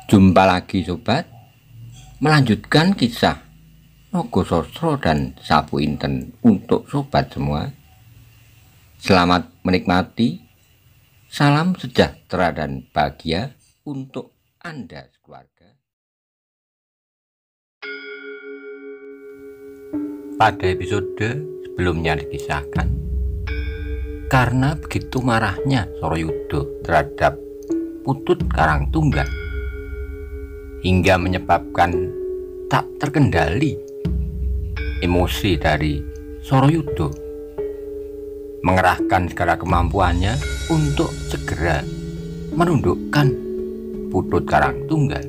Jumpa lagi sobat, melanjutkan kisah Nogososro dan Sapu Inten untuk sobat semua. Selamat menikmati, salam sejahtera dan bahagia untuk Anda sekeluarga. Pada episode sebelumnya dikisahkan, karena begitu marahnya Sorayudo terhadap Putut Karangtunggal, hingga menyebabkan tak terkendali emosi dari Sorayudo, mengerahkan segala kemampuannya untuk segera menundukkan Putut Karangtunggal.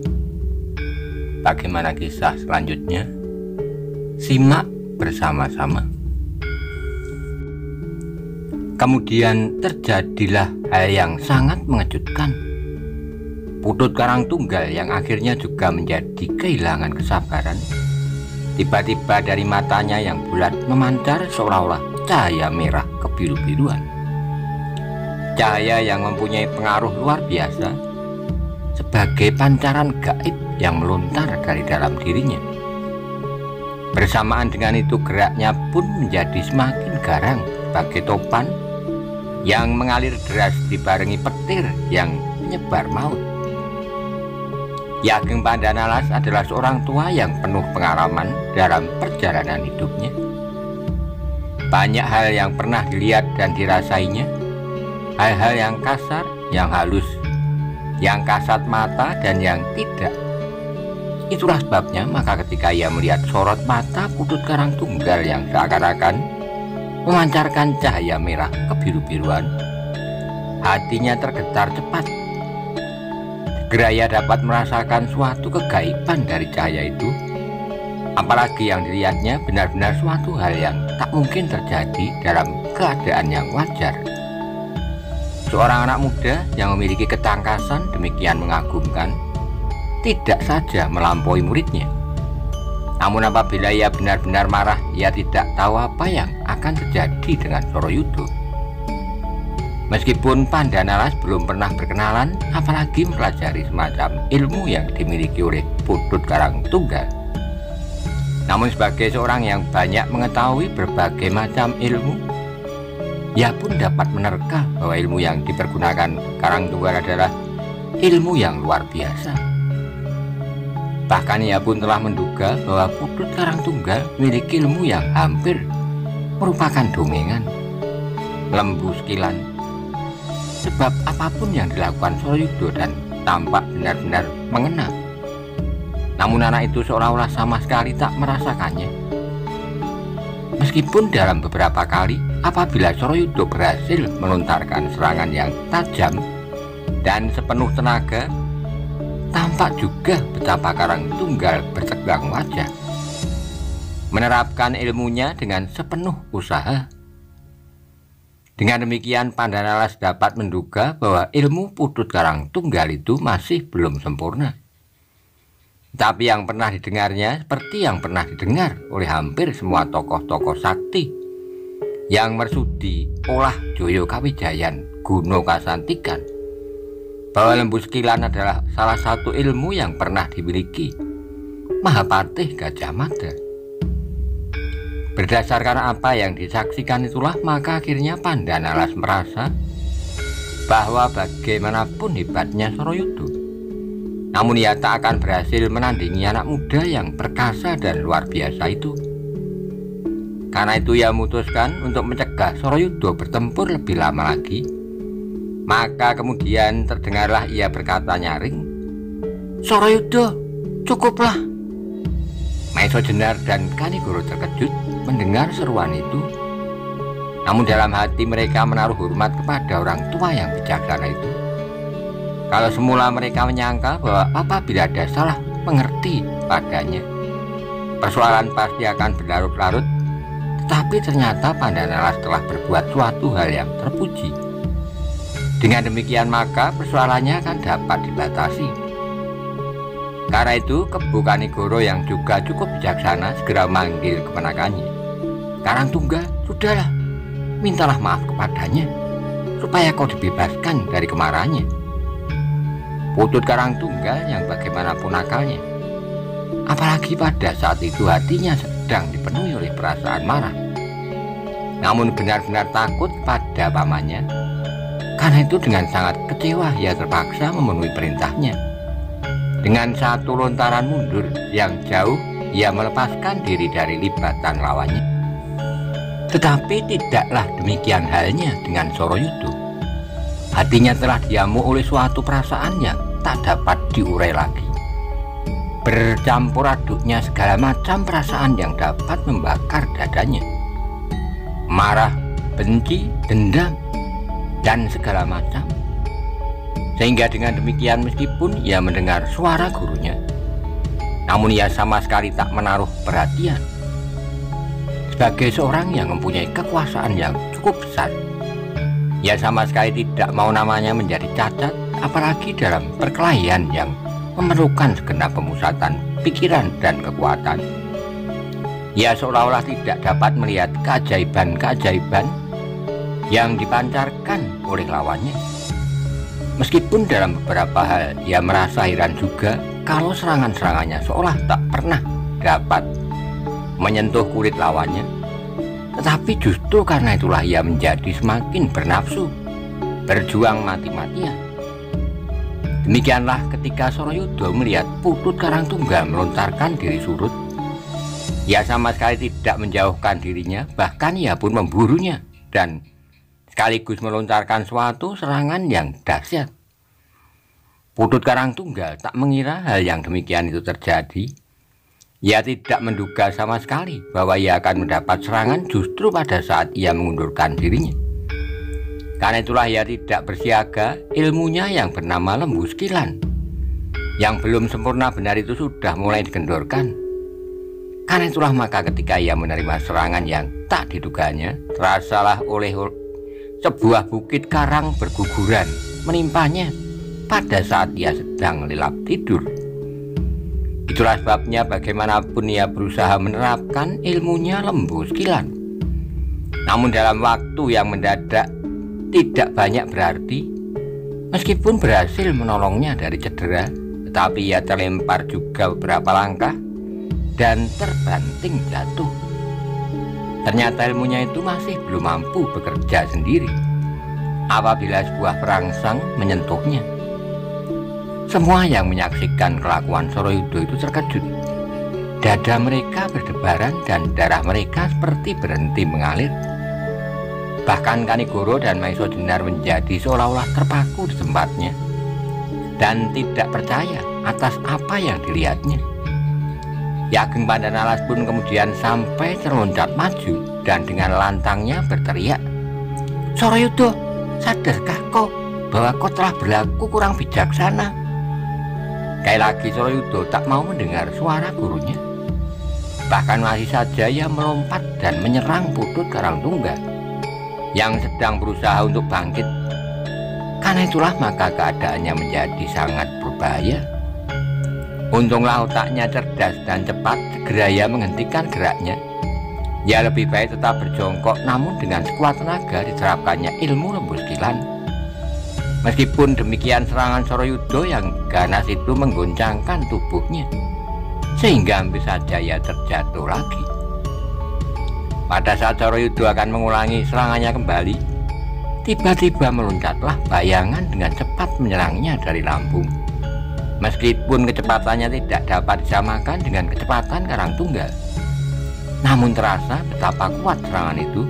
Bagaimana kisah selanjutnya? Simak bersama-sama. Kemudian terjadilah hal yang sangat mengejutkan. Putut Karangtunggal yang akhirnya juga menjadi kehilangan kesabaran, tiba-tiba dari matanya yang bulat memancar seolah-olah cahaya merah kebiru-biruan. Cahaya yang mempunyai pengaruh luar biasa, sebagai pancaran gaib yang melontar dari dalam dirinya. Bersamaan dengan itu geraknya pun menjadi semakin garang sebagai topan yang mengalir deras dibarengi petir yang menyebar maut. Ki Ageng Pandanalas adalah seorang tua yang penuh pengalaman dalam perjalanan hidupnya. Banyak hal yang pernah dilihat dan dirasainya, hal-hal yang kasar, yang halus, yang kasat mata dan yang tidak. Itulah sebabnya maka ketika ia melihat sorot mata Putut Karangtunggal yang seakan-akan memancarkan cahaya merah kebiru-biruan, hatinya tergetar cepat. Segera ia dapat merasakan suatu kegaiban dari cahaya itu, apalagi yang dilihatnya benar-benar suatu hal yang tak mungkin terjadi dalam keadaan yang wajar. Seorang anak muda yang memiliki ketangkasan demikian mengagumkan tidak saja melampaui muridnya, namun apabila ia benar-benar marah, ia tidak tahu apa yang akan terjadi dengan Sorayudo. Meskipun Pandanalas belum pernah berkenalan, apalagi mempelajari semacam ilmu yang dimiliki oleh Putut Karangtunggal, namun sebagai seorang yang banyak mengetahui berbagai macam ilmu, ia pun dapat menerka bahwa ilmu yang dipergunakan Karangtunggal adalah ilmu yang luar biasa. Bahkan ia pun telah menduga bahwa Putut Karangtunggal memiliki ilmu yang hampir merupakan dongengan, lembu sekilan. Sebab apapun yang dilakukan Sorayudo dan tampak benar-benar mengena, namun anak itu seolah-olah sama sekali tak merasakannya. Meskipun dalam beberapa kali apabila Sorayudo berhasil melontarkan serangan yang tajam dan sepenuh tenaga, tampak juga betapa Karangtunggal bertegang wajah, menerapkan ilmunya dengan sepenuh usaha. Dengan demikian Pandanalas dapat menduga bahwa ilmu Putut Karangtunggal itu masih belum sempurna. Tapi yang pernah didengarnya seperti yang pernah didengar oleh hampir semua tokoh-tokoh sakti yang mersudi olah Joyo Kawijayan Guno Kasantikan, bahwa lembu sekilan adalah salah satu ilmu yang pernah dimiliki Mahapatih Gajah Mada. Berdasarkan apa yang disaksikan itulah maka akhirnya Pandanalas merasa bahwa bagaimanapun hebatnya Sorayudo, namun ia tak akan berhasil menandingi anak muda yang perkasa dan luar biasa itu. Karena itu ia memutuskan untuk mencegah Sorayudo bertempur lebih lama lagi. Maka kemudian terdengarlah ia berkata nyaring, "Sorayudo, cukuplah." Maesa Jenar dan Kanigoro terkejut mendengar seruan itu, namun dalam hati mereka menaruh hormat kepada orang tua yang bijaksana itu. Kalau semula mereka menyangka bahwa apabila ada salah mengerti padanya, persoalan pasti akan berlarut-larut, tetapi ternyata Pandanalas telah berbuat suatu hal yang terpuji. Dengan demikian maka persoalannya akan dapat dibatasi. Karena itu Kebo Kanigoro yang juga cukup bijaksana segera manggil keponakannya. "Karangtunggal, sudahlah, mintalah maaf kepadanya supaya kau dibebaskan dari kemarahannya." Putut Karangtunggal yang bagaimanapun akalnya, apalagi pada saat itu hatinya sedang dipenuhi oleh perasaan marah, namun benar-benar takut pada pamannya. Karena itu dengan sangat kecewa ia terpaksa memenuhi perintahnya. Dengan satu lontaran mundur yang jauh, ia melepaskan diri dari libatan lawannya. Tetapi tidaklah demikian halnya dengan Sorayuda. Hatinya telah diamuk oleh suatu perasaan yang tak dapat diurai lagi. Bercampur aduknya segala macam perasaan yang dapat membakar dadanya. Marah, benci, dendam, dan segala macam. Sehingga dengan demikian meskipun ia mendengar suara gurunya, namun ia sama sekali tak menaruh perhatian. Sebagai seorang yang mempunyai kekuasaan yang cukup besar, ia sama sekali tidak mau namanya menjadi cacat, apalagi dalam perkelahian yang memerlukan segenap pemusatan pikiran dan kekuatan. Ia seolah-olah tidak dapat melihat keajaiban-keajaiban yang dipancarkan oleh lawannya. Meskipun dalam beberapa hal ia merasa heran juga kalau serangan-serangannya seolah tak pernah dapat menyentuh kulit lawannya, tetapi justru karena itulah ia menjadi semakin bernafsu, berjuang mati-matian. Demikianlah ketika Sorayuda melihat Putut Karangtunggal melontarkan diri surut, ia sama sekali tidak menjauhkan dirinya, bahkan ia pun memburunya dan sekaligus melontarkan suatu serangan yang dahsyat. Putut Karangtunggal tak mengira hal yang demikian itu terjadi. Ia tidak menduga sama sekali bahwa ia akan mendapat serangan justru pada saat ia mengundurkan dirinya. Karena itulah ia tidak bersiaga. Ilmunya yang bernama Lembu Skilan yang belum sempurna benar itu sudah mulai digendorkan. Karena itulah maka ketika ia menerima serangan yang tak diduganya, terasalah oleh sebuah bukit karang berguguran menimpanya pada saat ia sedang lelap tidur. Itulah sebabnya bagaimanapun ia berusaha menerapkan ilmunya Lembu Skilan, namun dalam waktu yang mendadak tidak banyak berarti. Meskipun berhasil menolongnya dari cedera, tetapi ia terlempar juga beberapa langkah dan terbanting jatuh. Ternyata ilmunya itu masih belum mampu bekerja sendiri apabila sebuah perangsang menyentuhnya. Semua yang menyaksikan kelakuan Sorayuda itu terkejut. Dada mereka berdebaran dan darah mereka seperti berhenti mengalir. Bahkan Kanigoro dan Maiso Jenar menjadi seolah-olah terpaku di tempatnya dan tidak percaya atas apa yang dilihatnya. Ki Ageng Pandanalas pun kemudian sampai terloncat maju dan dengan lantangnya berteriak, "Sorayuda, sadarkah kau bahwa kau telah berlaku kurang bijaksana?" Sekali lagi Sorayuda tak mau mendengar suara gurunya. Bahkan masih saja ia melompat dan menyerang Putut Karangtunggal yang sedang berusaha untuk bangkit. Karena itulah maka keadaannya menjadi sangat berbahaya. Untunglah otaknya cerdas dan cepat, segera ia menghentikan geraknya. Ia lebih baik tetap berjongkok, namun dengan sekuat tenaga diterapkannya ilmu Lembu Skilan. Meskipun demikian serangan Sorayuda yang ganas itu menggoncangkan tubuhnya, sehingga hampir saja ia terjatuh lagi. Pada saat Sorayuda akan mengulangi serangannya kembali, tiba-tiba meloncatlah bayangan dengan cepat menyerangnya dari lambung. Meskipun kecepatannya tidak dapat disamakan dengan kecepatan Karangtunggal, namun terasa betapa kuat serangan itu.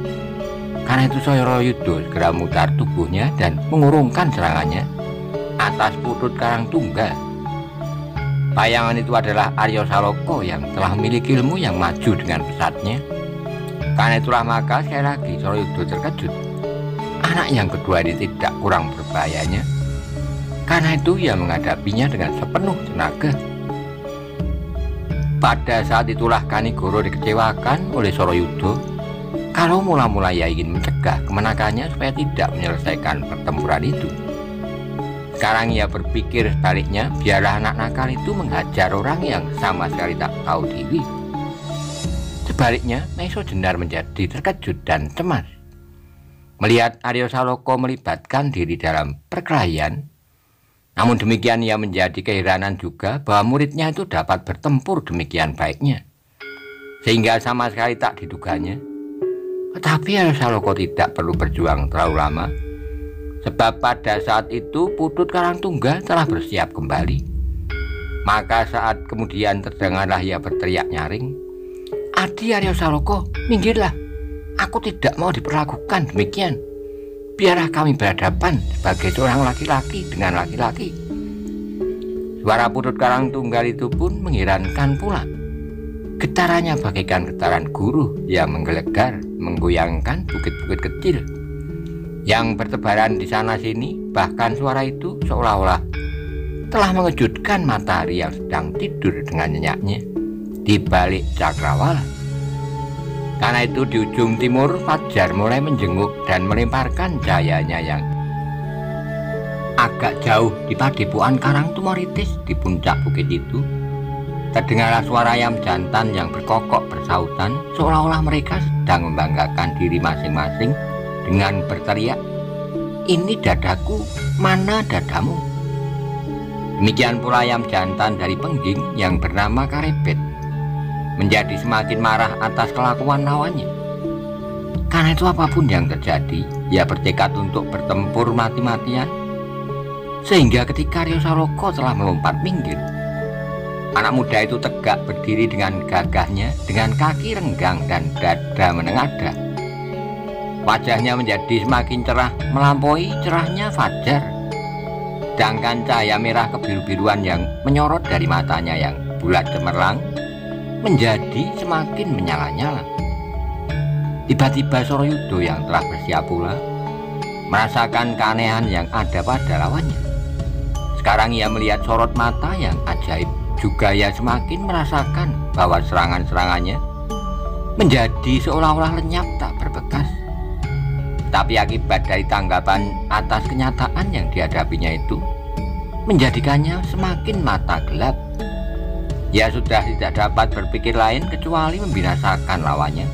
Karena itu Sorayuda segera memutar tubuhnya dan mengurungkan serangannya atas Putut Karangtunggal. Bayangan itu adalah Arya Saloka yang telah memiliki ilmu yang maju dengan pesatnya. Karena itulah maka sekali lagi Sorayuda terkejut. Anak yang kedua ini tidak kurang berbahayanya. Karena itu ia menghadapinya dengan sepenuh tenaga. Pada saat itulah Kanigoro dikecewakan oleh Sorayuda. Kalau mula-mula ia ingin mencegah kemenakannya supaya tidak menyelesaikan pertempuran itu, sekarang ia berpikir sebaliknya, biarlah anak nakal itu menghajar orang yang sama sekali tak tahu diri. Sebaliknya, Maiso Jenar menjadi terkejut dan cemas melihat Arya Saloka melibatkan diri dalam perkelahian Namun demikian ia menjadi keheranan juga bahwa muridnya itu dapat bertempur demikian baiknya, sehingga sama sekali tak diduganya. Tetapi Arya Saloka tidak perlu berjuang terlalu lama, sebab pada saat itu Putut Karangtunggal telah bersiap kembali. Maka saat kemudian terdengarlah ia berteriak nyaring, "Adi Arya Saloka, minggirlah, aku tidak mau diperlakukan demikian. Biarlah kami berhadapan sebagai seorang laki-laki dengan laki-laki." Suara Putut Karangtunggal itu pun mengherankan pula. Getarannya bagaikan getaran guruh yang menggelegar, menggoyangkan bukit-bukit kecil yang bertebaran di sana sini. Bahkan suara itu seolah-olah telah mengejutkan matahari yang sedang tidur dengan nyenyaknya di balik cakrawala. Karena itu di ujung timur fajar mulai menjenguk dan melemparkan cahayanya yang agak jauh di padepokan Karangtumoritis di puncak bukit itu. Terdengarlah suara ayam jantan yang berkokok bersautan, seolah-olah mereka sedang membanggakan diri masing-masing dengan berteriak, "Ini dadaku, mana dadamu?" Demikian pula ayam jantan dari Pengging yang bernama Karebet menjadi semakin marah atas kelakuan lawannya. Karena itu apapun yang terjadi, ia bertekad untuk bertempur mati-matian. Sehingga ketika Arya Saloka telah melompat minggir, anak muda itu tegak berdiri dengan gagahnya, dengan kaki renggang dan dada menengadah. Wajahnya menjadi semakin cerah melampaui cerahnya fajar. Sedangkan cahaya merah kebiru-biruan yang menyorot dari matanya yang bulat cemerlang menjadi semakin menyala-nyala. Tiba-tiba Sorayuda yang telah bersiap pula merasakan keanehan yang ada pada lawannya. Sekarang ia melihat sorot mata yang ajaib. Juga ia semakin merasakan bahwa serangan-serangannya menjadi seolah-olah lenyap tak berbekas. Tapi akibat dari tanggapan atas kenyataan yang dihadapinya itu menjadikannya semakin mata gelap. Ia sudah tidak dapat berpikir lain kecuali membinasakan lawannya.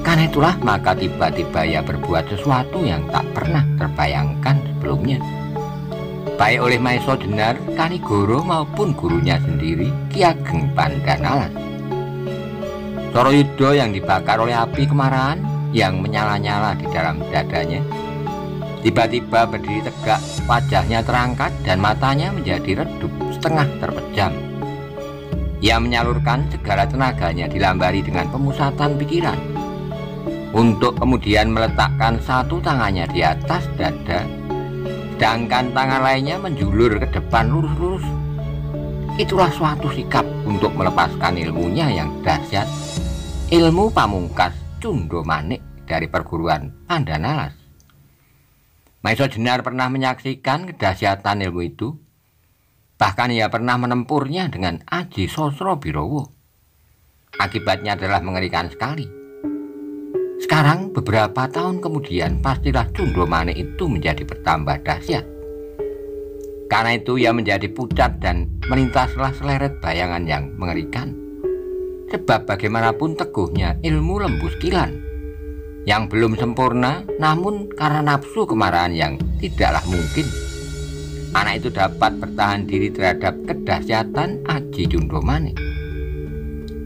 Karena itulah maka tiba-tiba ia berbuat sesuatu yang tak pernah terbayangkan sebelumnya, baik oleh Maesa Jenar, Kanigoro maupun gurunya sendiri, Ki Ageng Pandanalas. Sorayuda yang dibakar oleh api kemarahan yang menyala-nyala di dalam dadanya tiba-tiba berdiri tegak, wajahnya terangkat dan matanya menjadi redup setengah terpejam. Ia menyalurkan segala tenaganya dilambari dengan pemusatan pikiran untuk kemudian meletakkan satu tangannya di atas dada, sedangkan tangan lainnya menjulur ke depan lurus-lurus. Itulah suatu sikap untuk melepaskan ilmunya yang dahsyat, ilmu pamungkas Cundha Manik dari perguruan Pandanalas. Maesa Jenar pernah menyaksikan kedahsyatan ilmu itu. Bahkan ia pernah menempurnya dengan Aji Sosrobirowo. Akibatnya adalah mengerikan sekali. Sekarang beberapa tahun kemudian pastilah Cundha Manik itu menjadi bertambah dahsyat. Karena itu ia menjadi pucat dan melintaslah seleret bayangan yang mengerikan. Sebab bagaimanapun teguhnya ilmu Lembu Skilan yang belum sempurna, namun karena nafsu kemarahan yang tidaklah mungkin, anak itu dapat bertahan diri terhadap kedahsyatan Aji Cundha Manik.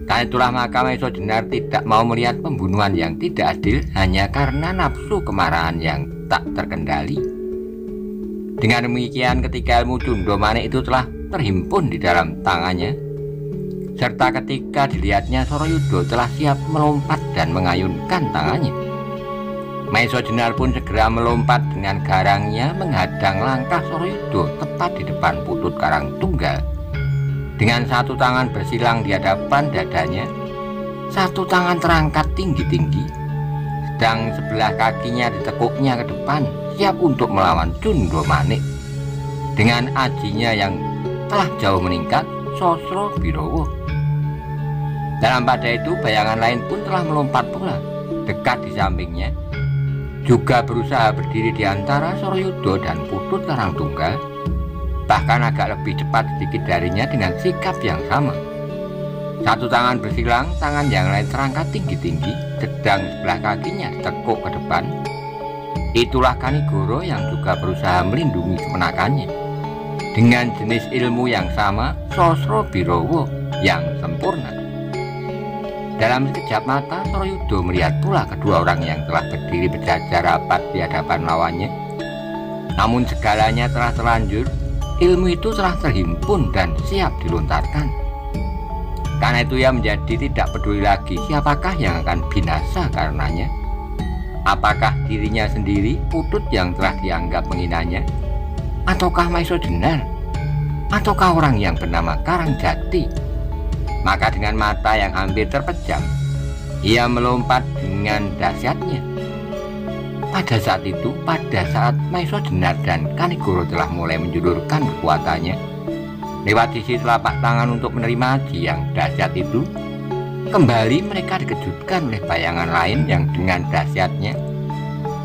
Karena itulah maka Maesa Jenar tidak mau melihat pembunuhan yang tidak adil hanya karena nafsu kemarahan yang tak terkendali. Dengan demikian, ketika ilmu Cundha Manik itu telah terhimpun di dalam tangannya, serta ketika dilihatnya Sorayuda telah siap melompat dan mengayunkan tangannya, Maesa Jenar pun segera melompat dengan garangnya menghadang langkah Sorayuda tepat di depan Putut Karangtunggal. Dengan satu tangan bersilang di hadapan dadanya, satu tangan terangkat tinggi-tinggi, sedang sebelah kakinya ditekuknya ke depan, siap untuk melawan Cundha Manik dengan ajinya yang telah jauh meningkat, Sosrobirowo. Dalam pada itu bayangan lain pun telah melompat pula, dekat di sampingnya, juga berusaha berdiri di antara Sorayuda dan Putut Karangtunggal, bahkan agak lebih cepat sedikit darinya dengan sikap yang sama. Satu tangan bersilang, tangan yang lain terangkat tinggi-tinggi, sedang sebelah kakinya ditekuk ke depan. Itulah Kanigoro yang juga berusaha melindungi kemenakannya. dengan jenis ilmu yang sama, Sosro Birowo yang sempurna. Dalam sekejap mata, Sorayuda melihat pula kedua orang yang telah berdiri berjajar rapat di hadapan lawannya. Namun segalanya telah terlanjur, ilmu itu telah terhimpun dan siap dilontarkan. Karena itu ia menjadi tidak peduli lagi siapakah yang akan binasa karenanya. Apakah dirinya sendiri, Putut yang telah dianggap menghinanya, ataukah Maiso Jenar, ataukah orang yang bernama Karangjati? Maka dengan mata yang hampir terpejam, ia melompat dengan dahsyatnya. Pada saat itu, pada saat Maiso Jenar dan Kanigoro telah mulai menjulurkan kekuatannya lewat sisi telapak tangan untuk menerima aji yang dahsyat itu, kembali mereka dikejutkan oleh bayangan lain yang dengan dahsyatnya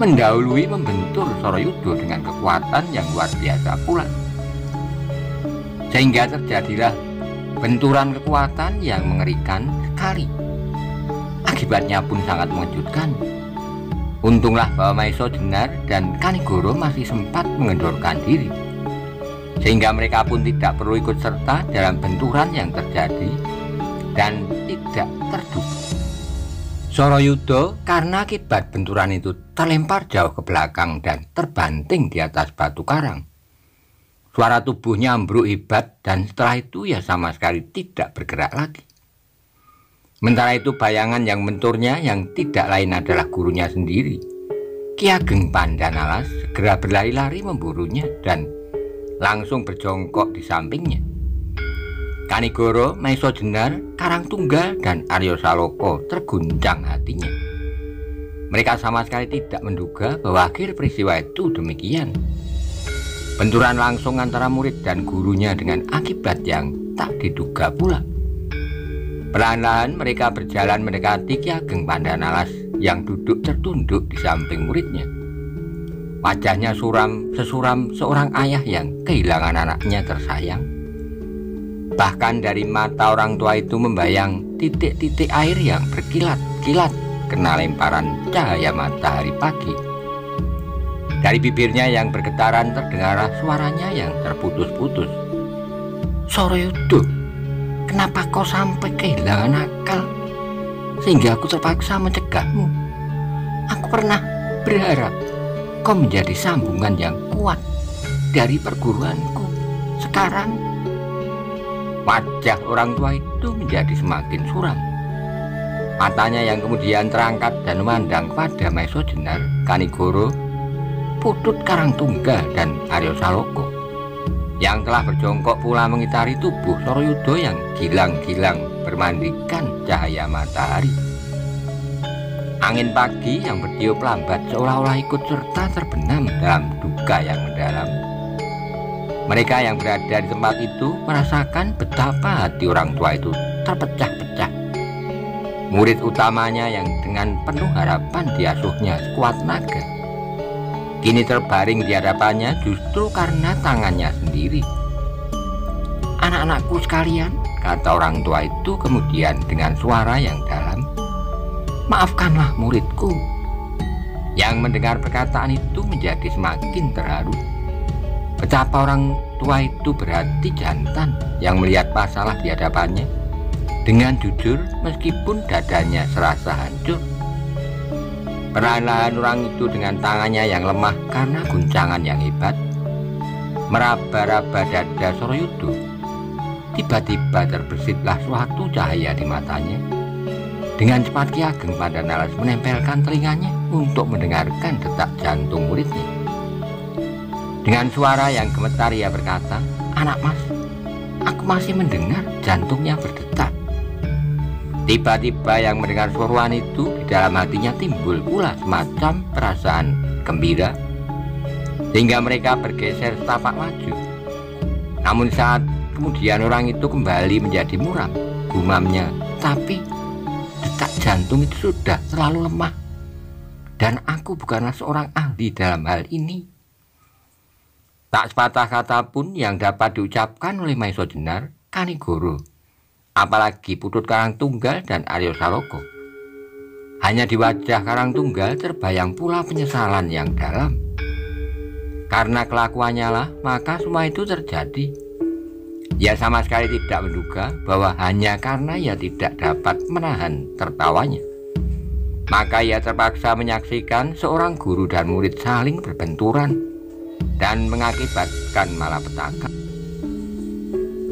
mendahului membentur Sorayuda dengan kekuatan yang luar biasa pula. Sehingga terjadilah benturan kekuatan yang mengerikan sekali. Akibatnya pun sangat mengejutkan. Untunglah bahwa Maiso Jenar dan Kanigoro masih sempat mengendorkan diri, sehingga mereka pun tidak perlu ikut serta dalam benturan yang terjadi dan tidak terduga. Sorayuda karena akibat benturan itu terlempar jauh ke belakang dan terbanting di atas batu karang. Suara tubuhnya ambruk hebat dan setelah itu ia sama sekali tidak bergerak lagi. Sementara itu bayangan yang menturnya yang tidak lain adalah gurunya sendiri, Ki Ageng Pandanalas, segera berlari-lari memburunya dan langsung berjongkok di sampingnya. Kanigoro, Maiso Jenar, Karangtunggal, dan Arya Saloka terguncang hatinya. Mereka sama sekali tidak menduga bahwa akhir peristiwa itu demikian. Benturan langsung antara murid dan gurunya dengan akibat yang tak diduga pula. Perlahan-lahan mereka berjalan mendekati Ki Ageng Pandanalas yang duduk tertunduk di samping muridnya. Wajahnya suram sesuram seorang ayah yang kehilangan anaknya tersayang. Bahkan dari mata orang tua itu membayang titik-titik air yang berkilat-kilat kena lemparan cahaya matahari pagi. Dari bibirnya yang bergetaran terdengar suaranya yang terputus-putus. Sorayuda, kenapa kau sampai kehilangan akal sehingga aku terpaksa mencegahmu? Aku pernah berharap kau menjadi sambungan yang kuat dari perguruanku. Sekarang wajah orang tua itu menjadi semakin suram. Matanya yang kemudian terangkat dan memandang pada Maiso Jenar, Kanigoro, Putut Karangtunggal, dan Arya Saloka yang telah berjongkok pula mengitari tubuh Sorayuda yang gilang-gilang bermandikan cahaya matahari. Angin pagi yang bertiup lambat seolah-olah ikut serta terbenam dalam duka yang mendalam. Mereka yang berada di tempat itu merasakan betapa hati orang tua itu terpecah-pecah. Murid utamanya yang dengan penuh harapan diasuhnya sekuat naga, kini terbaring di hadapannya justru karena tangannya sendiri. Anak-anakku sekalian, kata orang tua itu kemudian dengan suara yang dalam, maafkanlah muridku. Yang mendengar perkataan itu menjadi semakin terharu. Betapa orang tua itu berhati jantan yang melihat masalah di hadapannya dengan jujur meskipun dadanya serasa hancur. Perlahan-lahan orang itu dengan tangannya yang lemah karena guncangan yang hebat meraba-raba dada Sorayuda. Tiba-tiba terbesitlah suatu cahaya di matanya. Dengan cepat Ki Ageng Pandanalas menempelkan telinganya untuk mendengarkan detak jantung muridnya. Dengan suara yang gemetar ia berkata, "Anak mas, aku masih mendengar jantungnya berdetak." Tiba-tiba yang mendengar suruhan itu di dalam hatinya timbul pula semacam perasaan gembira, sehingga mereka bergeser setapak maju. Namun saat kemudian orang itu kembali menjadi muram, gumamnya, "Tapi detak jantung itu sudah terlalu lemah, dan aku bukanlah seorang ahli dalam hal ini." Tak sepatah kata pun yang dapat diucapkan oleh Maiso Jenar, Kanigoro, apalagi Putut Karangtunggal dan Arya Saloka. Hanya di wajah Karangtunggal terbayang pula penyesalan yang dalam. Karena kelakuannya lah, maka semua itu terjadi. Ia sama sekali tidak menduga bahwa hanya karena ia tidak dapat menahan tertawanya, maka ia terpaksa menyaksikan seorang guru dan murid saling berbenturan dan mengakibatkan malapetaka.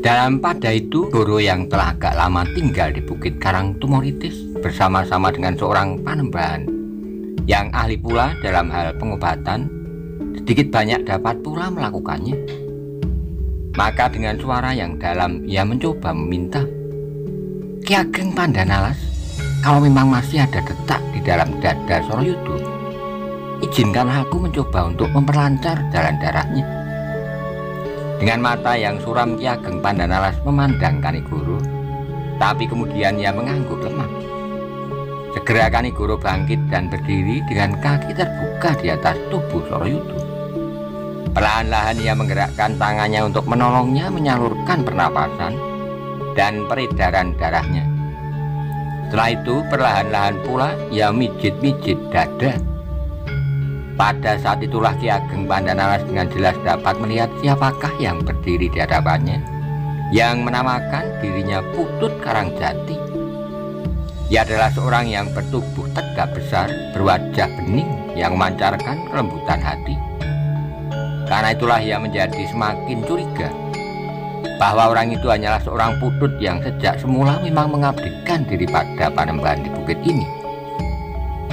Dalam pada itu, guru yang telah agak lama tinggal di Bukit Karang Tumoritis bersama-sama dengan seorang panembahan yang ahli pula dalam hal pengobatan, sedikit banyak dapat pula melakukannya. Maka dengan suara yang dalam ia mencoba meminta, "Ki Ageng Pandanalas, kalau memang masih ada detak di dalam dada Soroyudo, izinkanlah aku mencoba untuk memperlancar jalan darahnya." Dengan mata yang suram, Ki Ageng Pandanalas memandang Kanigoro, tapi kemudian ia mengangguk lemah. Segera Kanigoro bangkit dan berdiri dengan kaki terbuka di atas tubuh Soroyudo. Perlahan-lahan ia menggerakkan tangannya untuk menolongnya menyalurkan pernapasan dan peredaran darahnya. Setelah itu perlahan-lahan pula ia mijit-mijit dada. Pada saat itulah Ki Ageng Pandanalas dengan jelas dapat melihat siapakah yang berdiri di hadapannya, yang menamakan dirinya Putut Karangjati. Ia adalah seorang yang bertubuh tegap besar, berwajah bening yang memancarkan kelembutan hati. Karena itulah ia menjadi semakin curiga bahwa orang itu hanyalah seorang putut yang sejak semula memang mengabdikan diri pada Panembahan di bukit ini.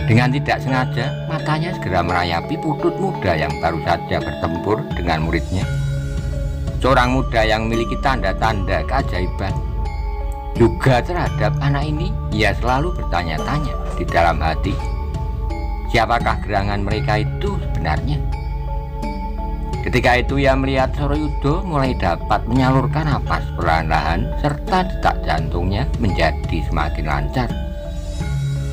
Dengan tidak sengaja, matanya segera merayapi putut muda yang baru saja bertempur dengan muridnya. Seorang muda yang memiliki tanda-tanda keajaiban. Juga terhadap anak ini, ia selalu bertanya-tanya di dalam hati, siapakah gerangan mereka itu sebenarnya? Ketika itu ia melihat Soroyudo mulai dapat menyalurkan napas perlahan-lahan serta detak jantungnya menjadi semakin lancar.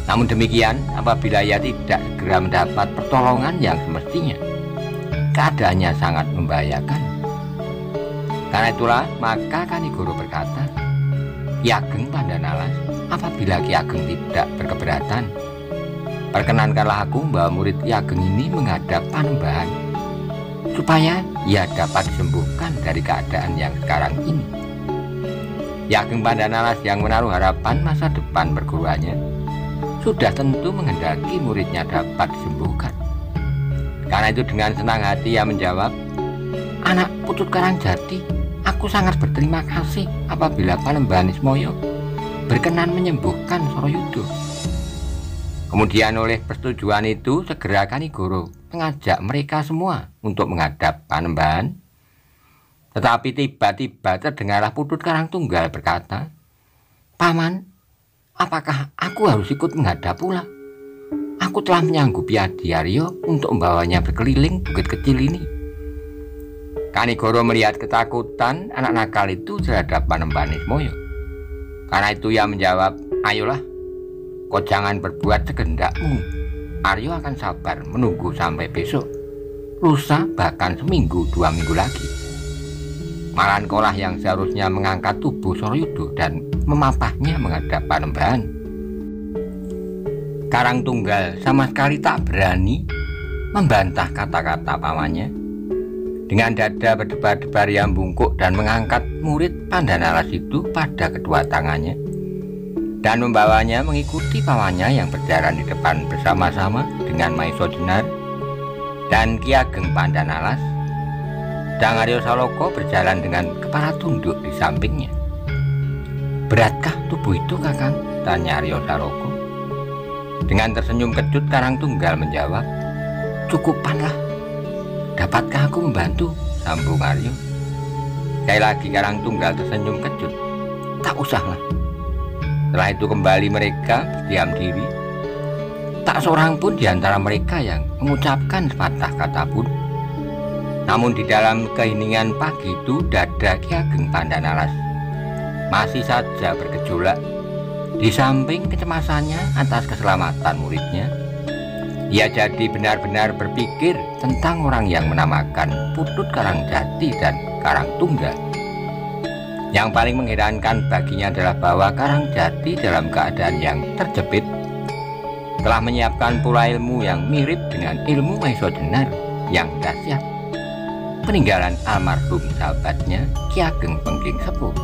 Namun demikian, apabila ia tidak segera mendapat pertolongan yang semestinya, keadaannya sangat membahayakan. Karena itulah maka Kanigoro berkata, "Ki Ageng Pandanalas, apabila Ki Ageng tidak berkeberatan, perkenankanlah aku membawa murid Ki Ageng ini menghadap Panembahan, supaya ia dapat disembuhkan dari keadaan yang sekarang ini." Ki Ageng Pandanalas yang menaruh harapan masa depan perguruannya sudah tentu menghendaki muridnya dapat disembuhkan. Karena itu dengan senang hati ia menjawab, "Anak Putut Karangjati, aku sangat berterima kasih apabila Panembahan Ismoyo berkenan menyembuhkan Soroyudo." Kemudian oleh persetujuan itu segera Kanigoro mengajak mereka semua untuk menghadap Panembahan. Tetapi tiba-tiba terdengarlah Putut Karangtunggal berkata, "Paman, apakah aku harus ikut menghadap pula? Aku telah menyanggupi Adi Aryo untuk membawanya berkeliling bukit kecil ini." Kanigoro melihat ketakutan anak nakal itu terhadap Panembahan Ismoyo. Karena itu ia menjawab, "Ayolah, kau jangan berbuat sekehendakmu. Aryo akan sabar menunggu sampai besok, lusa, bahkan seminggu 2 minggu lagi. Malahan kaulah yang seharusnya mengangkat tubuh Soroyudo dan memapahnya menghadap Panembahan." Karangtunggal sama sekali tak berani membantah kata-kata pamannya. Dengan dada berdebar-debar ia bungkuk dan mengangkat murid Pandanalas itu pada kedua tangannya dan membawanya mengikuti pamannya yang berjalan di depan bersama-sama dengan Maiso Jenar dan Ki Ageng Pandanalas. Sedang Aryo Saloko berjalan dengan kepala tunduk di sampingnya. "Beratkah tubuh itu, Kakang?" tanya Aryo Saloko. Dengan tersenyum kejut Karangtunggal menjawab, "Cukupanlah. Dapatkah aku membantu?" sambung Aryo. Sekali lagi Karangtunggal tersenyum kejut. "Tak usahlah." Setelah itu kembali mereka berdiam diri. Tak seorang pun di antara mereka yang mengucapkan sepatah kata pun. Namun di dalam keheningan pagi itu dada Ki Ageng Pandanalas masih saja bergejolak. Di samping kecemasannya atas keselamatan muridnya, ia jadi benar-benar berpikir tentang orang yang menamakan Putut Karangjati dan Karangtunggal. Yang paling mengherankan baginya adalah bahwa Karangjati dalam keadaan yang terjepit telah menyiapkan pula ilmu yang mirip dengan ilmu Maiso Jenar yang dahsyat. peninggalan almarhum sahabatnya Ki Ageng Pengging Sepuh.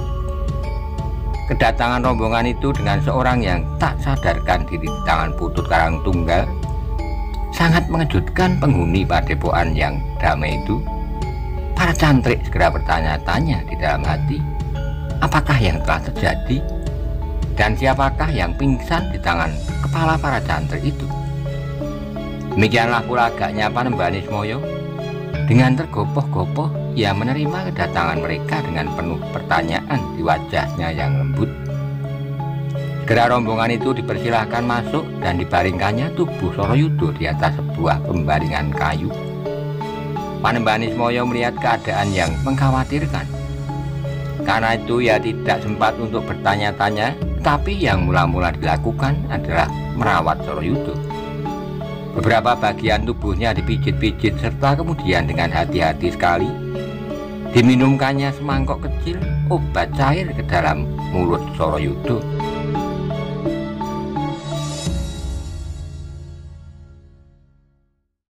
Kedatangan rombongan itu dengan seorang yang tak sadarkan diri di tangan Putut Karangtunggal sangat mengejutkan penghuni padepokan yang damai itu. Para cantrik segera bertanya-tanya di dalam hati, apakah yang telah terjadi dan siapakah yang pingsan di tangan kepala para cantrik itu. Demikianlah pula agaknya Panembahan Ismaya. Dengan tergopoh-gopoh ia menerima kedatangan mereka dengan penuh pertanyaan di wajahnya yang lembut. Segera rombongan itu dipersilahkan masuk dan dibaringkannya tubuh Sorayuda di atas sebuah pembaringan kayu. Panembahan Ismaya melihat keadaan yang mengkhawatirkan. Karena itu ia tidak sempat untuk bertanya-tanya, tetapi yang mula-mula dilakukan adalah merawat Sorayuda. Beberapa bagian tubuhnya dipijit-pijit serta kemudian dengan hati-hati sekali diminumkannya semangkok kecil obat cair ke dalam mulut Sorayuda.